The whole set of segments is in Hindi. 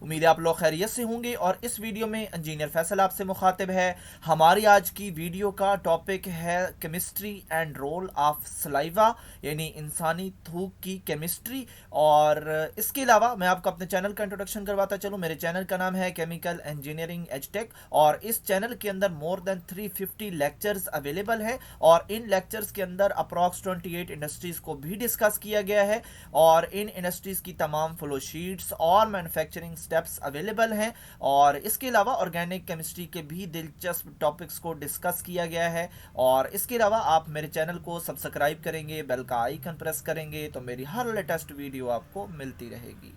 उम्मीद है आप लोग खैरियत से होंगे। और इस वीडियो में इंजीनियर फैसल आपसे मुखातिब है। हमारी आज की वीडियो का टॉपिक है chemistry and role of saliva, यानी इंसानी थूक की केमिस्ट्री। और इसके अलावा मैं आपको अपने चैनल का इंट्रोडक्शन करवाता चलूँ। मेरे चैनल का नाम है केमिकल इंजीनियरिंग एजटेक और इस चैनल के अंदर मोर देन 350 लेक्चर्स अवेलेबल हैं और इन लेक्चर्स के अंदर अप्रॉक्स 28 इंडस्ट्रीज को भी डिस्कस किया गया है और इन इंडस्ट्रीज की तमाम फ्लो शीट्स और मैन्युफैक्चरिंग स्टेप्स अवेलेबल हैं। और इसके अलावा ऑर्गेनिक केमिस्ट्री के भी दिलचस्प टॉपिक्स को डिस्कस किया गया है। और इसके अलावा आप मेरे चैनल को सब्सक्राइब करेंगे, बेल का आइकन प्रेस करेंगे तो मेरी हर लेटेस्ट वीडियो आपको मिलती रहेगी।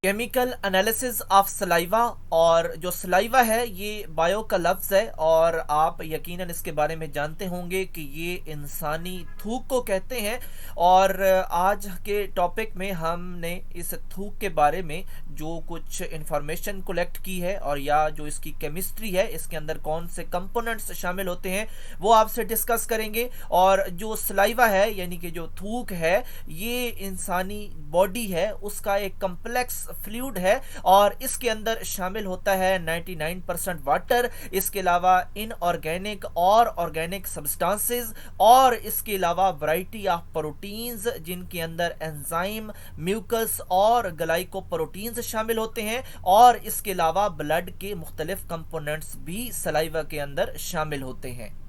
केमिकल एनालिसिस ऑफ सलाइवा, और जो सलाइवा है ये बायो का लफ्ज़ है और आप यकीनन इसके बारे में जानते होंगे कि ये इंसानी थूक को कहते हैं। और आज के टॉपिक में हमने इस थूक के बारे में जो कुछ इंफॉर्मेशन कलेक्ट की है और या जो इसकी केमिस्ट्री है, इसके अंदर कौन से कंपोनेंट्स शामिल होते हैं, वो आपसे डिस्कस करेंगे। और जो सलाइवा है यानी कि जो थूक है, ये इंसानी बॉडी है उसका एक कम्प्लेक्स फ्लूइड है और इसके अंदर शामिल होता है 99% वाटर। इसके अलावा इनऑर्गेनिक और ऑर्गेनिक सब्सटेंसेस और इसके अलावा वैरायटी ऑफ प्रोटीन्स जिनके अंदर एंजाइम, म्यूकस और ग्लाइकोप्रोटीन्स शामिल होते हैं। और इसके अलावा ब्लड के मुख्तलिफ कंपोनेंट्स भी सलाइवा के अंदर शामिल होते हैं।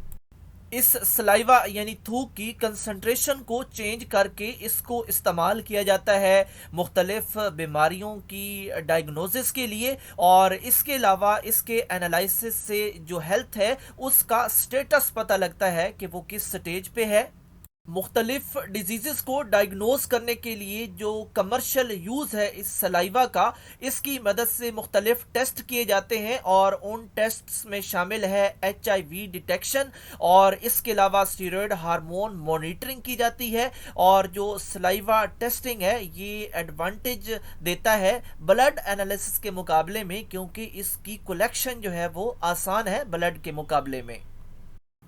इस सलाइवा यानी थूक की कंसंट्रेशन को चेंज करके इसको इस्तेमाल किया जाता है मुख्तलिफ बीमारियों की डायग्नोसिस के लिए। और इसके अलावा इसके एनालिसिस से जो हेल्थ है उसका स्टेटस पता लगता है कि वो किस स्टेज पे है। मुख्तलिफ डिजीज़ को डायग्नोज करने के लिए जो कमर्शियल यूज़ है इस सलाइवा का, इसकी मदद से मुख्तलिफ टेस्ट किए जाते हैं और उन टेस्ट्स में शामिल है HIV डिटेक्शन और इसके अलावा स्टीरॉयड हार्मोन मॉनिटरिंग की जाती है। और जो सलाइवा टेस्टिंग है ये एडवांटेज देता है ब्लड एनालिसिस के मुकाबले में, क्योंकि इसकी कलेक्शन जो है वो आसान है ब्लड के मुकाबले में।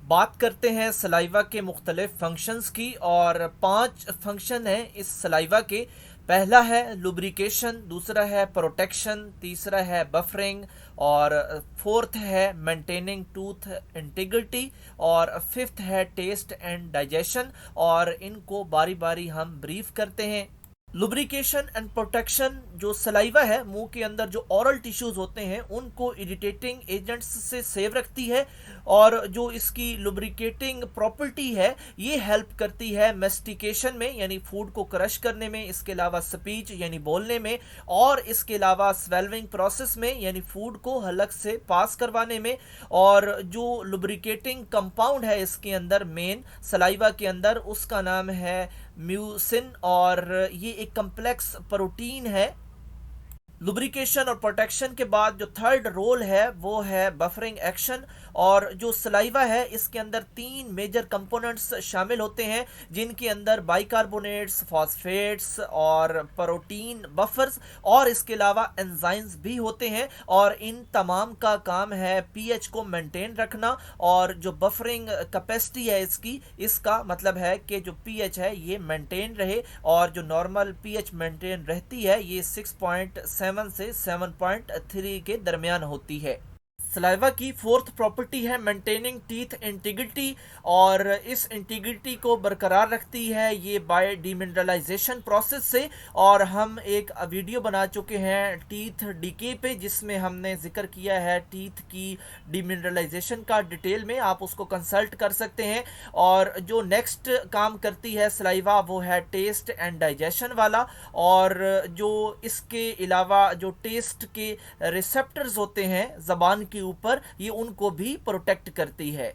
बात करते हैं सलाइवा के मुख्तलिफ फंक्शंस की, और 5 फंक्शन हैं इस सलाइवा के। पहला है लुब्रिकेशन, दूसरा है प्रोटेक्शन, तीसरा है बफरिंग और फोर्थ है मेंटेनिंग टूथ इंटीग्रिटी और फिफ्थ है टेस्ट एंड डाइजेशन। और इनको बारी बारी हम ब्रीफ करते हैं। लुब्रिकेशन एंड प्रोटेक्शन, जो सलाइवा है मुंह के अंदर जो ओरल टिश्यूज होते हैं उनको इरिटेटिंग एजेंट्स से सेव रखती है और जो इसकी लुब्रिकेटिंग प्रॉपर्टी है ये हेल्प करती है मेस्टिकेशन में यानी फूड को क्रश करने में, इसके अलावा स्पीच यानी बोलने में, और इसके अलावा स्वेलविंग प्रोसेस में यानी फूड को हलक से पास करवाने में। और जो लुब्रिकेटिंग कंपाउंड है इसके अंदर मेन सलाइवा के अंदर, उसका नाम है म्यूसिन और ये एक कम्प्लेक्स प्रोटीन है। लुब्रिकेशन और प्रोटेक्शन के बाद जो थर्ड रोल है वो है बफरिंग एक्शन। और जो सलाइवा है इसके अंदर 3 मेजर कंपोनेंट्स शामिल होते हैं जिनके अंदर बाइकार्बोनेट्स, फॉस्फेट्स और प्रोटीन बफर्स और इसके अलावा एंजाइम्स भी होते हैं। और इन तमाम का काम है पीएच को मेंटेन रखना। और जो बफरिंग कैपेसिटी है इसकी, इसका मतलब है कि जो पीएच है ये मेंटेन रहे और जो नॉर्मल पीएच मेंटेन रहती है ये 6.7 से 7.3 के दरमियान होती है। सलाइवा की फोर्थ प्रॉपर्टी है मेंटेनिंग टीथ इंटीग्रिटी और इस इंटीग्रिटी को बरकरार रखती है ये बाय डिमिनरलाइजेशन प्रोसेस से। और हम एक वीडियो बना चुके हैं टीथ डीके पे जिसमें हमने जिक्र किया है टीथ की डिमिनरलाइजेशन का डिटेल में, आप उसको कंसल्ट कर सकते हैं। और जो नेक्स्ट काम करती है सलाइवा वो है टेस्ट एंड डाइजेशन वाला, और जो इसके अलावा जो टेस्ट के रिसेप्टर्स होते हैं ज़बान के ऊपर, ये उनको भी प्रोटेक्ट करती है।